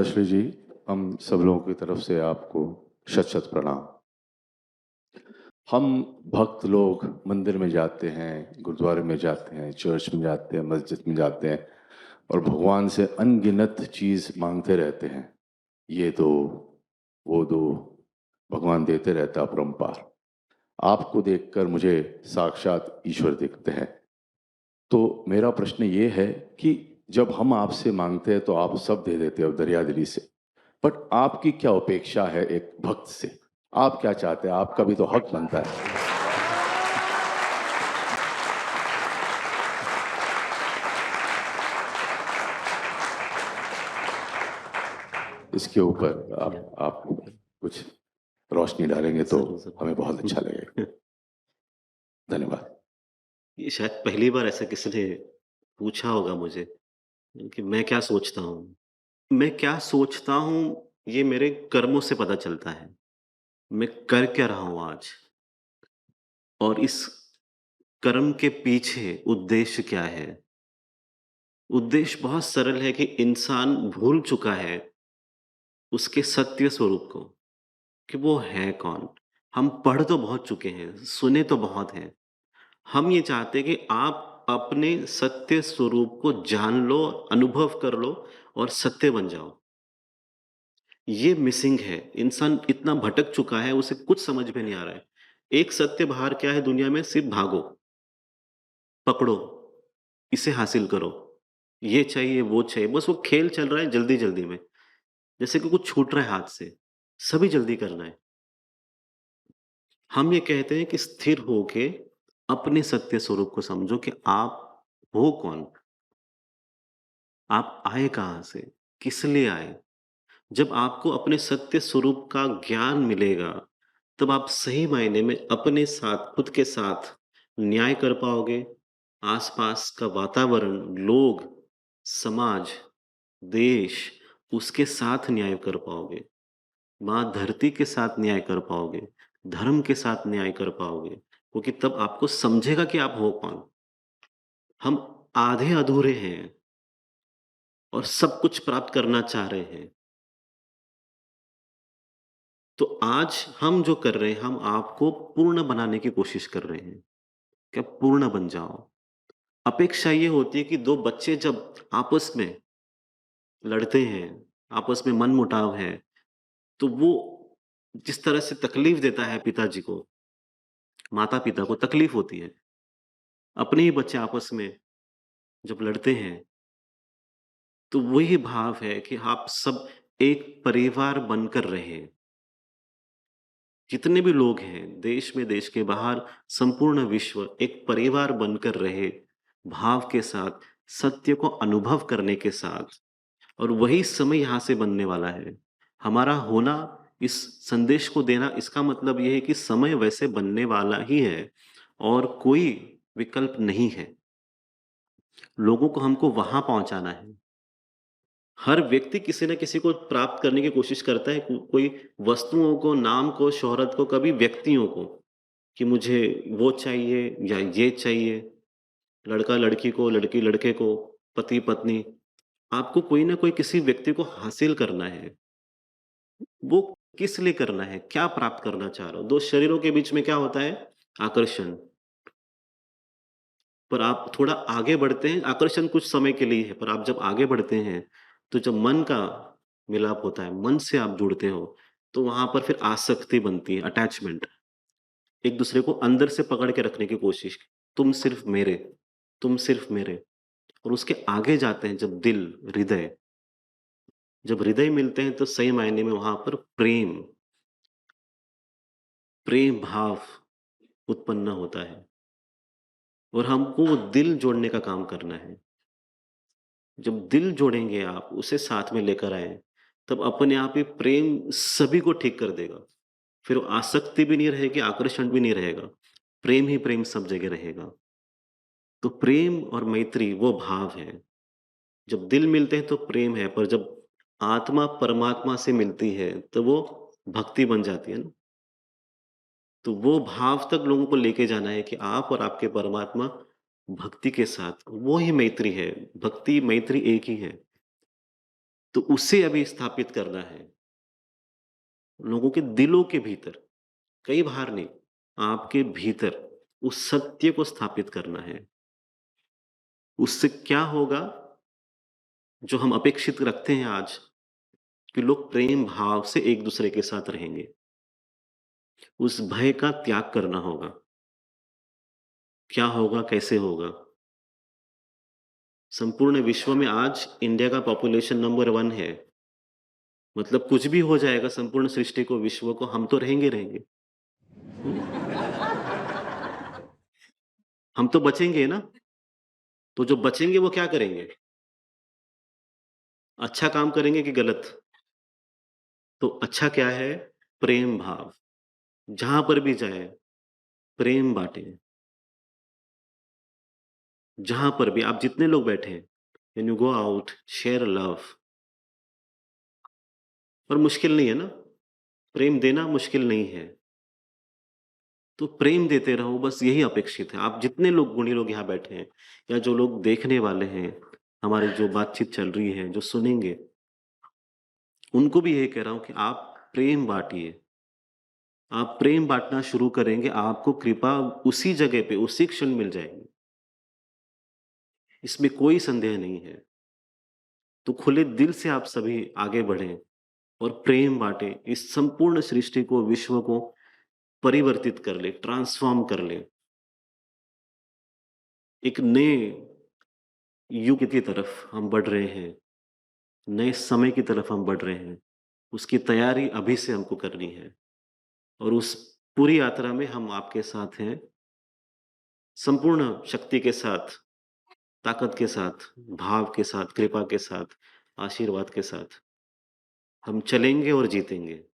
श्री जी, हम सब लोगों की तरफ से आपको शत-शत प्रणाम। हम भक्त लोग मंदिर में जाते हैं, गुरुद्वारे में जाते हैं, चर्च में जाते हैं, मस्जिद में जाते हैं और भगवान से अनगिनत चीज़ माँगते रहते हैं। ये दो, वो दो, भगवान देते रहता अपरंपार। आपको देखकर मुझे साक्षात ईश्वर दिखते हैं। तो मेरा प्रश्न ये है कि जब हम आपसे माँगते हैं तो आप सब दे देते हो दरिया-दिली से। बट आपकी क्या अपेक्षा है एक भक्त से? आप क्या चाहते हैं? आपका भी तो हक बनता है। इसके ऊपर आप कुछ रोशनी डालेंगे तो ज़रूर, ज़रूर। हमें बहुत अच्छा लगेगा। धन्यवाद। ये शायद पहली बार ऐसा किसी ने पूछा होगा मुझे कि मैं क्या सोचता हूँ। मैं क्या सोचता हूँ, ये मेरे कर्मों से पता चलता है। मैं कर क्या रहा हूँ आज और इस कर्म के पीछे उद्देश्य क्या है? उद्देश्य बहुत सरल है कि इंसान भूल चुका है उसके सत्य स्वरूप को, कि वो है कौन? हम पढ़ तो बहुत चुके हैं, सुने तो बहुत हैं। हम ये चाहते हैं कि आप अपने सत्य स्वरूप को जान लो, अनुभव कर लो और सत्य बन जाओ। ये मिसिंग है। इंसान इतना भटक चुका है, उसे कुछ समझ में नहीं आ रहा है। एक सत्य बाहर क्या है दुनिया में? सिर्फ़ भागो, पकड़ो, इसे हासिल करो। ये चाहिए, वो चाहिए, बस वो खेल चल रहा है जल्दी-जल्दी में। जैसे कि कुछ छूट रहा है हाथ से, सभी जल्दी करना है। हम ये कहते हैं कि स्थिर होके अपने सत्य स्वरूप को समझो कि आप हो कौन? आप आए कहाँ से? किस लिए आए? जब आपको अपने सत्य स्वरूप का ज्ञान मिलेगा, तब आप सही मायने में अपने साथ, खुद के साथ न्याय कर पाओगे। आस-पास का वातावरण, लोग, समाज, देश, उसके साथ न्याय कर पाओगे। माँ धरती के साथ न्याय कर पाओगे, धर्म के साथ न्याय कर पाओगे, क्योंकि तब आपको समझेगा कि आप हो कौन। हम आधे-अधूरे हैं और सब कुछ प्राप्त करना चाह रहे हैं। तो आज हम जो कर रहे हैं, हम आपको पूर्ण बनाने की कोशिश कर रहे हैं, कि आप पूर्ण बन जाओ। अपेक्षा ये होती है कि 2 बच्चे जब आपस में लड़ते हैं, आपस में मनमुटाव है, तो वो जिस तरह से तकलीफ देता है पिताजी को, माता-पिता को तकलीफ होती है। अपने ही बच्चे आपस में जब लड़ते हैं, तो वही भाव है कि आप सब एक परिवार बनकर रहें। जितने भी लोग हैं, देश में, देश के बाहर, संपूर्ण विश्व एक परिवार बनकर रहे, भाव के साथ, सत्य को अनुभव करने के साथ और वही समय यहाँ से बनने वाला है। हमारा होना, इस संदेश को देना, इसका मतलब ये है कि समय वैसे बनने वाला ही है और कोई विकल्प नहीं है। लोगों को हमको वहाँ पहुँचाना है। हर व्यक्ति किसी न किसी को प्राप्त करने की कोशिश करता है, कोई वस्तुओं को, नाम को, शोहरत को, कभी व्यक्तियों को, कि मुझे वो चाहिए या ये चाहिए। लड़का-लड़की को, लड़की-लड़के को, पति-पत्नी, आपको कोई न कोई किसी व्यक्ति को हासिल करना है। वो किस लिए करना है? क्या प्राप्त करना चाह रहे हो? 2 शरीरों के बीच में क्या होता है? आकर्षण। पर आप थोड़ा आगे बढ़ते हैं, आकर्षण कुछ समय के लिए है, पर आप जब आगे बढ़ते हैं, तो जब मन का मिलाप होता है, मन से आप जुड़ते हो, तो वहाँ पर फिर आसक्ति बनती है, अटैचमेंट। एक-दूसरे को अंदर से पकड़ के रखने की कोशिश, तुम सिर्फ़ मेरे और उसके आगे जाते हैं जब दिल, हृदय, जब हृदय मिलते हैं तो सही मायने में वहाँ पर प्रेम भाव उत्पन्न होता है और हमको वो दिल जोड़ने का काम करना है। जब दिल जोड़ेंगे आप, उसे साथ में लेकर आएँ, तब अपने आप ही प्रेम सभी को ठीक कर देगा। फिर वो आसक्ति भी नहीं रहेगी, आकर्षण भी नहीं रहेगा। प्रेम ही प्रेम सब जगह रहेगा। तो प्रेम और मैत्री वो भाव है। जब दिल मिलते हैं तो प्रेम है, पर जब आत्मा परमात्मा से मिलती है, तो वो भक्ति बन जाती है ना। तो वो भाव तक लोगों को लेके जाना है कि आप और आपके परमात्मा भक्ति के साथ, वो ही मैत्री है। भक्ति, मैत्री एक ही है। तो उसे अभी स्थापित करना है, लोगों के दिलों के भीतर, कहीं बाहर नहीं, आपके भीतर उस सत्य को स्थापित करना है। उससे क्या होगा, जो हम अपेक्षित रखते हैं आज, कि लोग प्रेम भाव से एक-दूसरे के साथ रहेंगे। उस भय का त्याग करना होगा। क्या होगा, कैसे होगा? संपूर्ण विश्व में आज इंडिया का पॉपुलेशन नंबर 1 है। मतलब कुछ भी हो जाएगा संपूर्ण सृष्टि को, विश्व को, हम तो रहेंगे। हुँ? हम तो बचेंगे ना, तो जो बचेंगे वो क्या करेंगे? अच्छा काम करेंगे कि गलत? तो अच्छा क्या है? प्रेम भाव। जहाँ पर भी जाएँ, प्रेम बाँटें। जहाँ पर भी आप जितने लोग बैठे हैं, when you go out, share love. और मुश्किल नहीं है ना, प्रेम देना मुश्किल नहीं है। तो प्रेम देते रहो, बस यही अपेक्षित है। आप जितने लोग गुणी लोग यहाँ बैठे हैं या जो लोग देखने वाले हैं, हमारी जो बातचीत चल रही है, जो सुनेंगे, उनको भी यही कह रहा हूँ कि आप प्रेम बाँटिए। आप प्रेम बाँटना शुरू करेंगे, आपको कृपा उसी जगह पे, उसी क्षण मिल जाएगी। इसमें कोई संदेह नहीं है। तो खुले दिल से आप सभी आगे बढ़ें और प्रेम बाँटें। इस संपूर्ण सृष्टि को, विश्व को परिवर्तित कर ले, ट्रांसफ़ॉर्म कर ले। एक नए युग की तरफ हम बढ़ रहे हैं, नए समय की तरफ हम बढ़ रहे हैं। उसकी तैयारी अभी से हमको करनी है और उस पूरी यात्रा में हम आपके साथ हैं, संपूर्ण शक्ति के साथ, ताकत के साथ, भाव के साथ, कृपा के साथ, आशीर्वाद के साथ। हम चलेंगे और जीतेंगे।